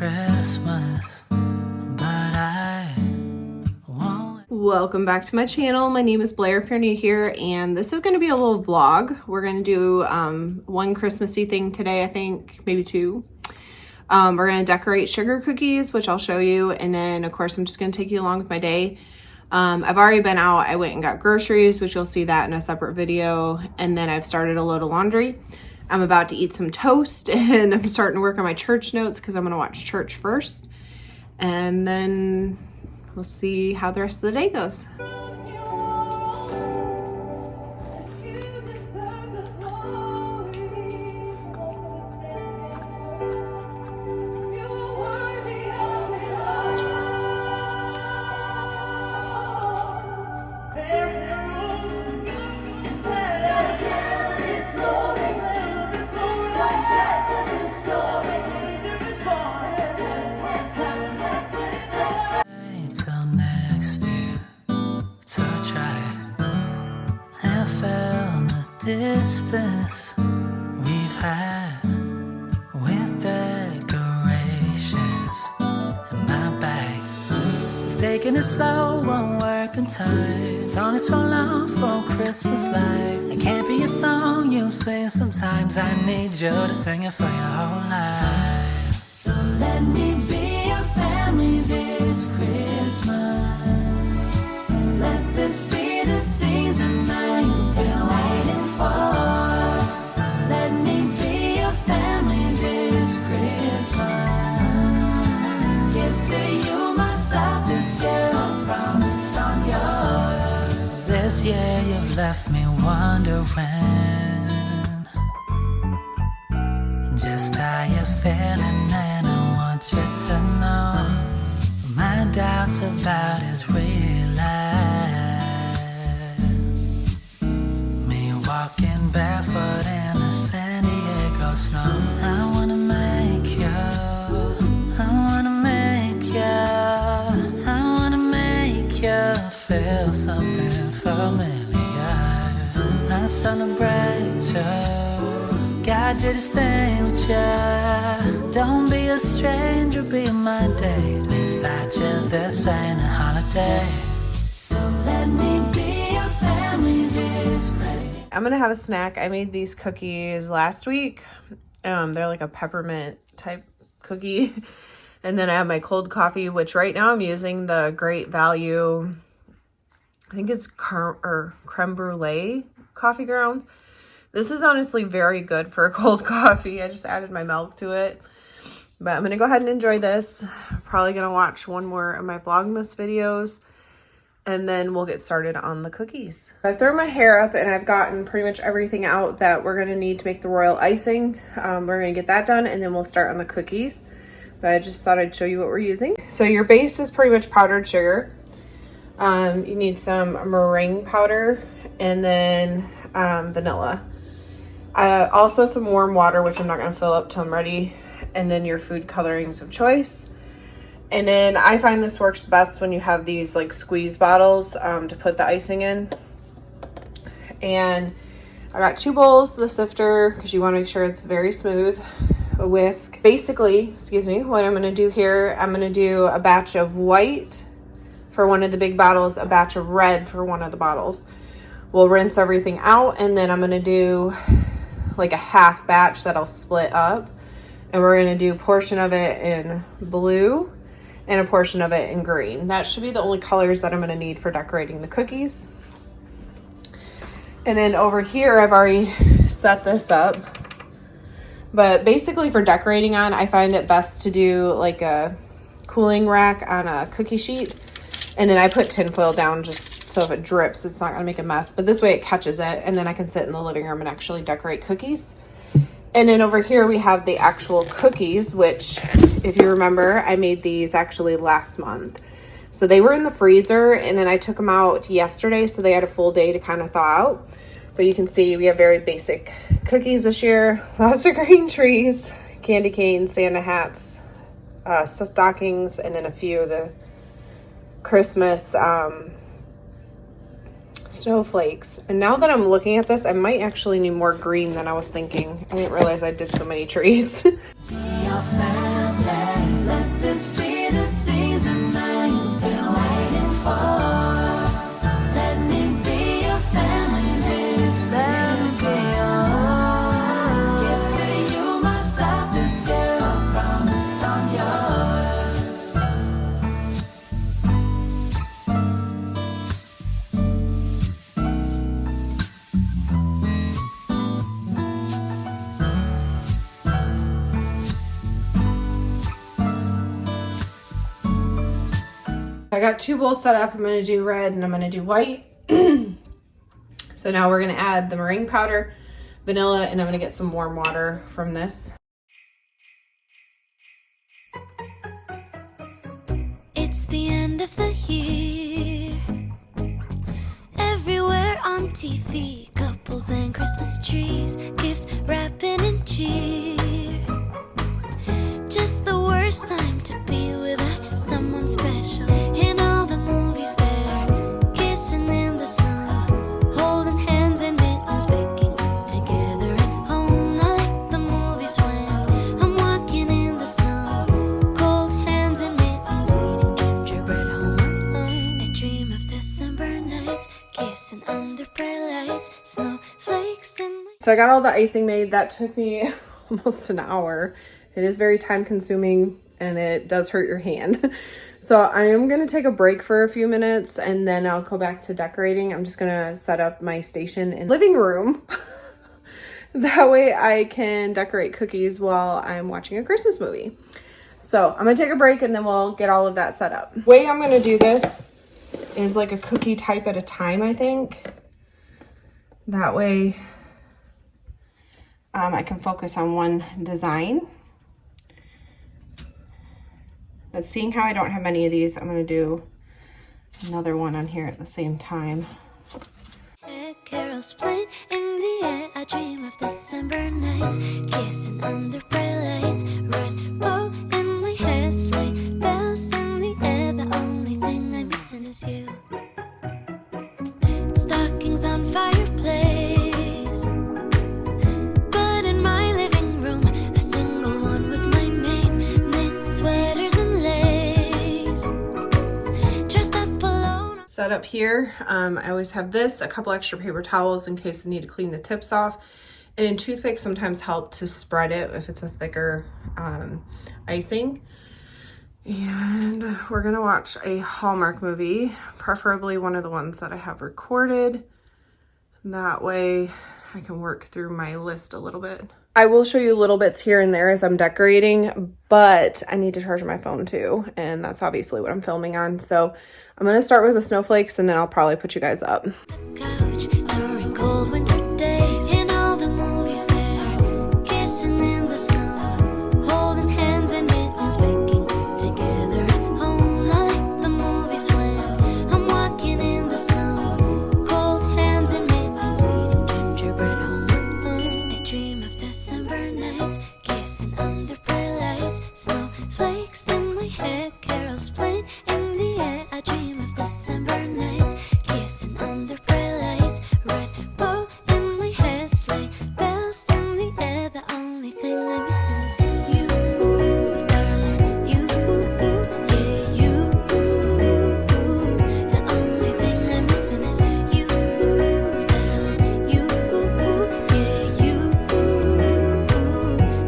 Christmas, but I won't. Welcome back to my channel. My name is Blair if you're new here, and this is going to be a little vlog. We're going to do one Christmassy thing today, I think, maybe two. We're going to decorate sugar cookies, which I'll show you, and then of course I'm just going to take you along with my day. I've already been out. I went and got groceries, which you'll see that in a separate video, and then I've started a load of laundry. I'm about to eat some toast, and I'm starting to work on my church notes because I'm going to watch church first, and then we'll see how the rest of the day goes. Till next year to try and feel the distance we've had with decorations. And my bag is taking it slow on working time. It's only so long for Christmas lights. It can't be a song you sing sometimes. I need you to sing it for your whole life. So let me be your family this Christmas. Let this be the season that you've been waiting for. Let me be your family this Christmas. Give to you myself this year, I promise I'm yours. This year you've left me wondering just how you're feeling, and I want you to know my doubts about his realize. Me walking barefoot in the San Diego snow. I wanna make you, I wanna make you, I wanna make you feel something familiar. I celebrate you. God did his thing with you. Don't be a stranger, be my date. Without you, this ain't a holiday. So let me be your family this great. I'm gonna have a snack. I made these cookies last week. They're like a peppermint type cookie. And then I have my cold coffee, which right now I'm using the Great Value, I think it's creme brulee coffee grounds. This is honestly very good for a cold coffee. I just added my milk to it. But I'm going to go ahead and enjoy this. Probably going to watch one more of my Vlogmas videos. And then we'll get started on the cookies. I've thrown my hair up and I've gotten pretty much everything out that we're going to need to make the royal icing. We're going to get that done and then we'll start on the cookies. But I just thought I'd show you what we're using. So your base is pretty much powdered sugar. You need some meringue powder and then vanilla. Also some warm water, which I'm not going to fill up till I'm ready, and then your food colorings of choice. And then I find this works best when you have these like squeeze bottles to put the icing in. And I got 2 bowls, the sifter, because you want to make sure it's very smooth, a whisk. Basically, excuse me, what I'm going to do here, I'm going to do a batch of white for one of the big bottles, a batch of red for one of the bottles. We'll rinse everything out, and then I'm going to do like a half batch that I'll split up, and we're going to do a portion of it in blue and a portion of it in green. That should be the only colors that I'm going to need for decorating the cookies. And then over here I've already set this up, but basically for decorating on, I find it best to do like a cooling rack on a cookie sheet, and then I put tinfoil down just so if it drips, it's not going to make a mess. But this way it catches it, and then I can sit in the living room and actually decorate cookies. And then over here we have the actual cookies, which if you remember, I made these actually last month. So they were in the freezer, and then I took them out yesterday, so they had a full day to kind of thaw out. But you can see we have very basic cookies this year. Lots of green trees, candy canes, Santa hats, stockings, and then a few of the Christmas snowflakes. And now that I'm looking at this, I might actually need more green than I was thinking. I didn't realize I did so many trees. I got 2 bowls set up. I'm going to do red and I'm going to do white. So now we're going to add the meringue powder, vanilla, and I'm going to get some warm water from this. It's the end of the year. Everywhere on TV, couples and Christmas trees, gift wrapping and cheer. Just the worst time to be without someone special. In all the movies they're kissing in the snow, holding hands and mittens, baking together at home. I like the movies when I'm walking in the snow, cold hands and mittens, eating gingerbread home alone. I dream of December nights, kissing under bright lights, snowflakes in my... So I got all the icing made. That took me almost an hour. It is very time consuming and it does hurt your hand. So I am going to take a break for a few minutes and then I'll go back to decorating. I'm just going to set up my station in the living room. That way I can decorate cookies while I'm watching a Christmas movie. So I'm going to take a break and then we'll get all of that set up. The way I'm going to do this is like a cookie type at a time, I think. That way I can focus on one design. But seeing how I don't have many of these, I'm going to do another one on here at the same time. Carols playing in the air. I dream of December nights, kissing under bright lights, red bow in my hair, sleigh bells in the air. The only thing I'm missing is you. Stockings on fireplace, but in my living room, a single one with my name, knit sweaters and lace, dressed up alone. Set up here, I always have this, a couple extra paper towels in case I need to clean the tips off, and then toothpicks sometimes help to spread it if it's a thicker icing. And we're gonna watch a Hallmark movie, preferably one of the ones that I have recorded. That way I can work through my list a little bit. I will show you little bits here and there as I'm decorating, but I need to charge my phone too, and that's obviously what I'm filming on. So I'm gonna start with the snowflakes and then I'll probably put you guys up. Couch during cold winter days. In all the movies they're kissing in the snow, holding hands and mittens, baking together at home. I like the movies when I'm walking in the snow, cold hands and mittens, eating gingerbread home alone. I dream of December nights, kissing under bright lights, snowflakes in my hair, carols playing in the air. I dream of December nights, kissing under bright lights, red bow in my hair, sleigh bells in the air. The only thing I'm missing is you, darling, you, yeah, you. The only thing I'm missing is you, darling, you, yeah, you.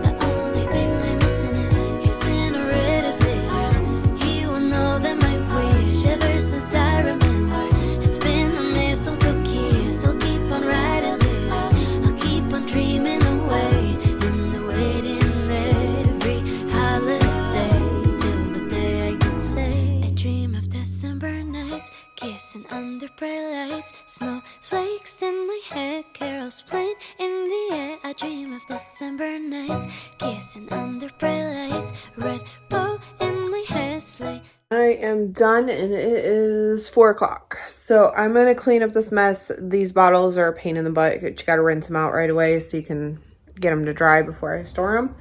The only thing I'm missing is you. Send red as letters, he will know that my wish ever since I remember has been the mistletoe kiss. I'll keep on writing letters, I'll keep on dreaming away in the waiting every holiday till the day I can say I dream of December nights, kissing under bright lights, snowflakes in my hair, carols playing in the air. I dream of December nights, kissing under bright lights, red bow in my hair, sleigh. I am done and it is 4 o'clock. So I'm going to clean up this mess. These bottles are a pain in the butt. You got to rinse them out right away so you can get them to dry before I store them.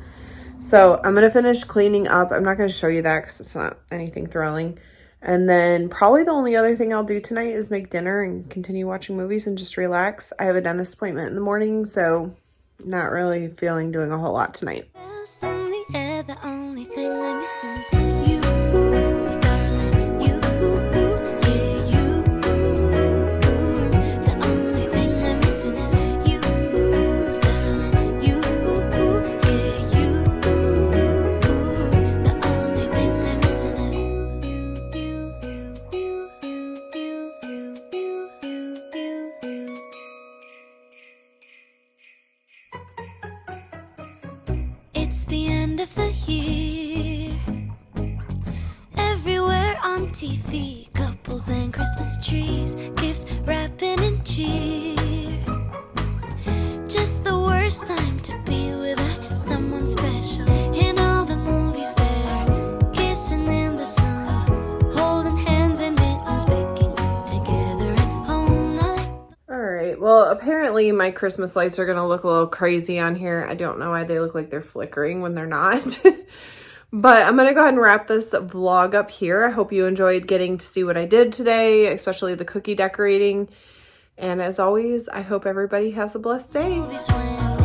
So I'm going to finish cleaning up. I'm not going to show you that because it's not anything thrilling. And then probably the only other thing I'll do tonight is make dinner and continue watching movies and just relax. I have a dentist appointment in the morning, so not really feeling doing a whole lot tonight. Bells in the air, the only thing I'm missing is you, darling, you, yeah, you. The only thing I'm missing is you, darling, you, yeah, you. The only thing I'm missing is you. It's the end of the year. Everywhere on TV, couples and Christmas trees, gift wrapping and cheer. Just the worst time to be without someone special. In all the movies there, kissing in the snow, holding hands and mittens, baking together at home. All right, well, apparently my Christmas lights are gonna look a little crazy on here. I don't know why they look like they're flickering when they're not. But I'm gonna go ahead and wrap this vlog up here. I hope you enjoyed getting to see what I did today, especially the cookie decorating. And as always, I hope everybody has a blessed day. Movies when